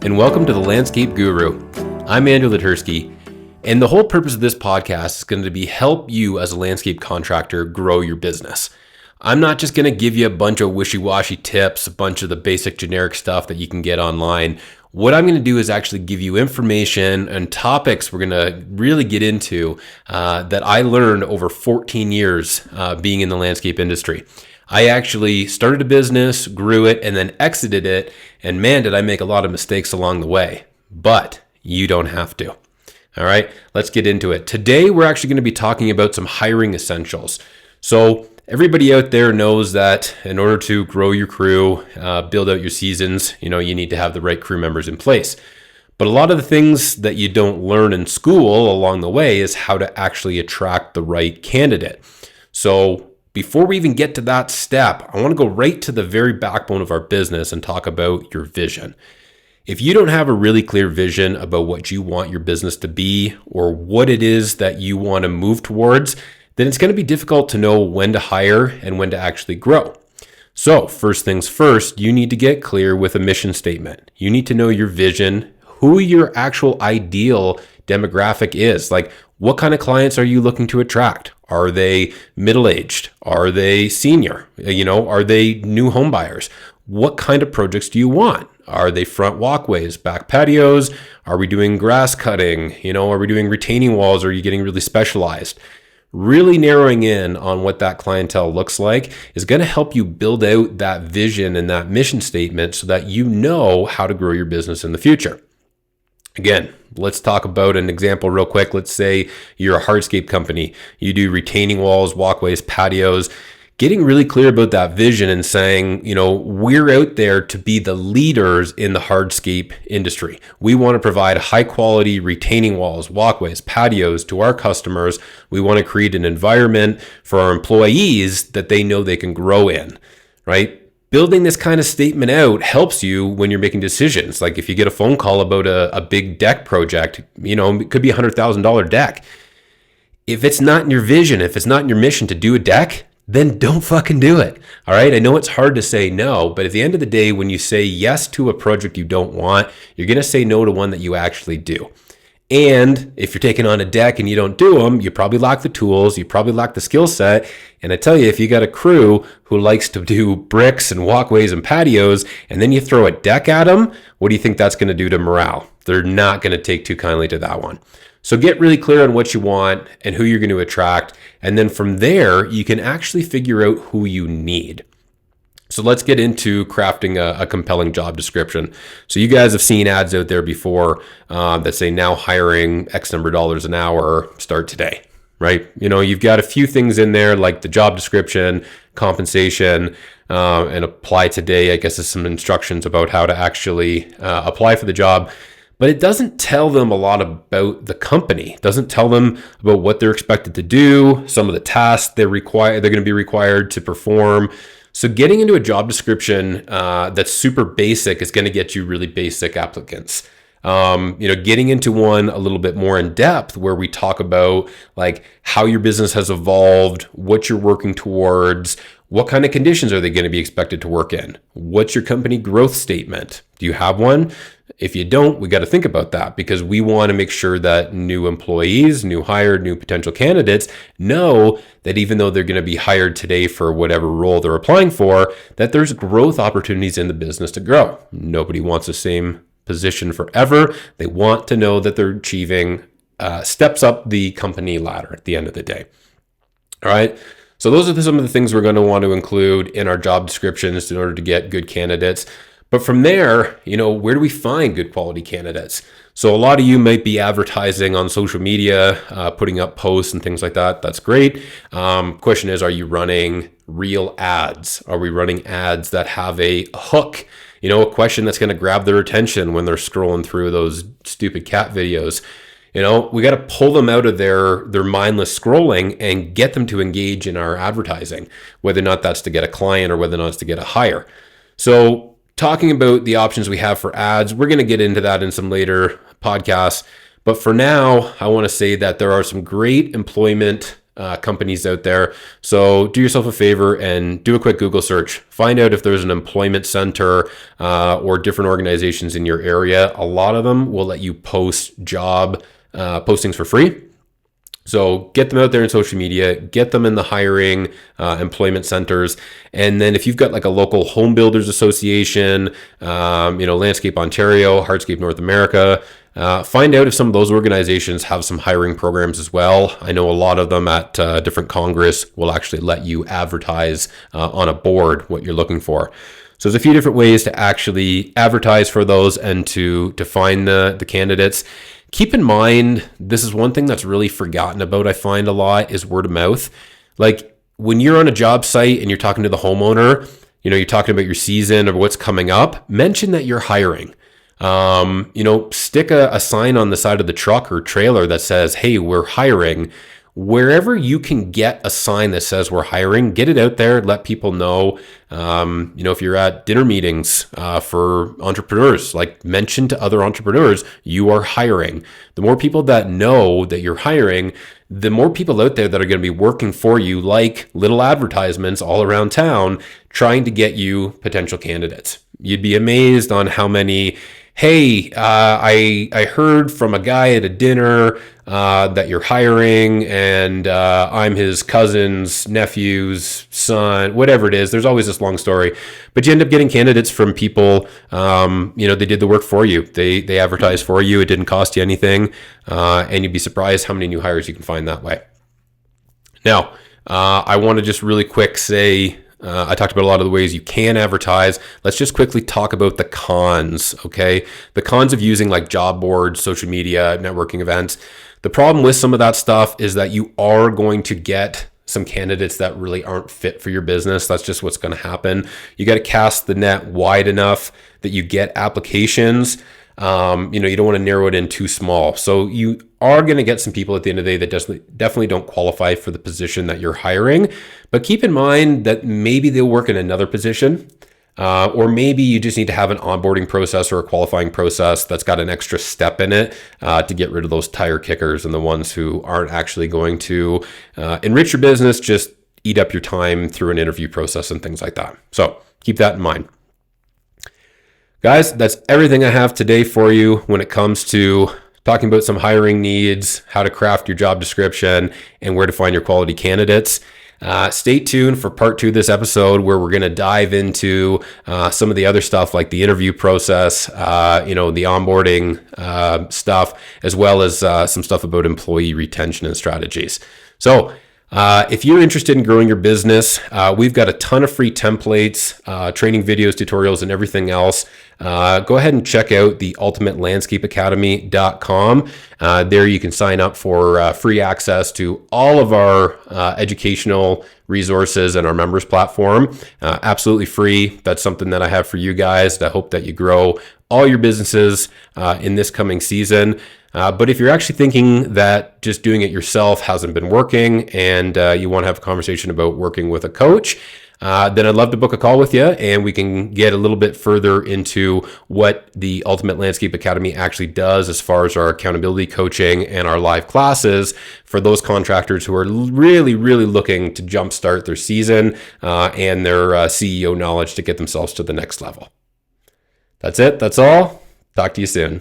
and welcome to the Landscape Guru. I'm Andrew Latursky, and the whole purpose of this podcast is going to be help you as a landscape contractor grow your business. I'm not just going to give you a bunch of wishy-washy tips, a bunch of the basic generic stuff that you can get online. What I'm going to do is actually give you information and topics we're going to really get into that I learned over 14 years being in the landscape industry. I actually started a business, grew it, and then exited it. And man, did I make a lot of mistakes along the way. But you don't have to. All right, let's get into it. Today, we're actually going to be talking about some hiring essentials. So everybody out there knows that in order to grow your crew, build out your seasons, you need to have the right crew members in place. But a lot of the things that you don't learn in school along the way is how to actually attract the right candidate. So before we even get to that step, I want to go right to the very backbone of our business and talk about your vision. If you don't have a really clear vision about what you want your business to be or what it is that you want to move towards, then it's going to be difficult to know when to hire and when to actually grow. So first things first, you need to get clear with a mission statement. You need to know your vision, who your actual ideal demographic is. Like, what kind of clients are you looking to attract? Are they middle-aged? Are they senior? Are they new home buyers? What kind of projects do you want? Are they front walkways, back patios? Are we doing grass cutting? Are we doing retaining walls? Or are you getting really specialized? Really narrowing in on what that clientele looks like is going to help you build out that vision and that mission statement so that you know how to grow your business in the future. Again, let's talk about an example real quick. Let's say you're a hardscape company. You do retaining walls, walkways, patios. Getting really clear about that vision and saying, we're out there to be the leaders in the hardscape industry. We want to provide high quality retaining walls, walkways, patios to our customers. We want to create an environment for our employees that they know they can grow in, right? Building this kind of statement out helps you when you're making decisions. Like if you get a phone call about a big deck project, it could be $100,000 deck. If it's not in your vision, if it's not in your mission to do a deck, then don't fucking do it. All right. I know it's hard to say no, but at the end of the day, when you say yes to a project you don't want, you're going to say no to one that you actually do. And if you're taking on a deck and you don't do them, you probably lack the tools, you probably lack the skill set. And I tell you, if you got a crew who likes to do bricks and walkways and patios, and then you throw a deck at them, what do you think that's going to do to morale? They're not going to take too kindly to that one. So get really clear on what you want and who you're going to attract. And then from there, you can actually figure out who you need. So let's get into crafting a compelling job description. So you guys have seen ads out there before that say now hiring X number of dollars an hour, start today, right? You've got a few things in there like the job description, compensation, and apply today, I guess, is some instructions about how to actually apply for the job. But it doesn't tell them a lot about the company. It doesn't tell them about what they're expected to do, some of the tasks they're going to be required to perform. So getting into a job description that's super basic is going to get you really basic applicants. Getting into one a little bit more in depth where we talk about like how your business has evolved, what you're working towards, what kind of conditions are they going to be expected to work in? What's your company growth statement? Do you have one? If you don't, we got to think about that because we want to make sure that new employees, new hired, new potential candidates know that even though they're going to be hired today for whatever role they're applying for, that there's growth opportunities in the business to grow. Nobody wants the same position forever. They want to know that they're achieving steps up the company ladder at the end of the day. All right. So those are some of the things we're going to want to include in our job descriptions in order to get good candidates. But from there, where do we find good quality candidates? So a lot of you might be advertising on social media, putting up posts and things like that. That's great. Question is, are you running real ads? Are we running ads that have a hook? A question that's going to grab their attention when they're scrolling through those stupid cat videos. We got to pull them out of their mindless scrolling and get them to engage in our advertising, whether or not that's to get a client or whether or not it's to get a hire. So talking about the options we have for ads, we're going to get into that in some later podcasts. But for now, I want to say that there are some great employment companies out there. So do yourself a favor and do a quick Google search. Find out if there's an employment center or different organizations in your area. A lot of them will let you post job postings for free. So get them out there in social media, get them in the hiring employment centers. And then if you've got like a local home builders association, Landscape Ontario, Hardscape North America, find out if some of those organizations have some hiring programs as well. I know a lot of them at different Congress will actually let you advertise on a board what you're looking for. So there's a few different ways to actually advertise for those and to find the candidates. Keep in mind, this is one thing that's really forgotten about, I find a lot, is word of mouth. Like when you're on a job site and you're talking to the homeowner, you're talking about your season or what's coming up, mention that you're hiring. Stick a sign on the side of the truck or trailer that says, hey, we're hiring. Wherever you can get a sign that says we're hiring, get it out there, let people know. If you're at dinner meetings for entrepreneurs, like mention to other entrepreneurs, you are hiring. The more people that know that you're hiring, the more people out there that are going to be working for you, like little advertisements all around town, trying to get you potential candidates. You'd be amazed on how many, hey, I heard from a guy at a dinner that you're hiring, and I'm his cousin's nephew's son, whatever it is. There's always this long story, but you end up getting candidates from people. They did the work for you. They advertised for you. It didn't cost you anything, and you'd be surprised how many new hires you can find that way. Now, I want to just really quick say, I talked about a lot of the ways you can advertise. Let's just quickly talk about the cons, okay? The cons of using like job boards, social media, networking events. The problem with some of that stuff is that you are going to get some candidates that really aren't fit for your business. That's just what's going to happen. You got to cast the net wide enough that you get applications. You don't want to narrow it in too small. So you are going to get some people at the end of the day that definitely don't qualify for the position that you're hiring. But keep in mind that maybe they'll work in another position, or maybe you just need to have an onboarding process or a qualifying process that's got an extra step in it to get rid of those tire kickers and the ones who aren't actually going to enrich your business, just eat up your time through an interview process and things like that. So keep that in mind. Guys, that's everything I have today for you when it comes to talking about some hiring needs, how to craft your job description, and where to find your quality candidates. Stay tuned for part 2 of this episode, where we're going to dive into some of the other stuff like the interview process, the onboarding stuff, as well as some stuff about employee retention and strategies. So if you're interested in growing your business, we've got a ton of free templates, training videos, tutorials, and everything else. Go ahead and check out the ultimatelandscapeacademy.com. There you can sign up for free access to all of our educational resources and our members platform. Absolutely free. That's something that I have for you guys. I hope that you grow all your businesses in this coming season. But if you're actually thinking that just doing it yourself hasn't been working and you want to have a conversation about working with a coach, then I'd love to book a call with you, and we can get a little bit further into what the Ultimate Landscape Academy actually does as far as our accountability coaching and our live classes for those contractors who are really, really looking to jumpstart their season and their CEO knowledge to get themselves to the next level. That's it. That's all. Talk to you soon.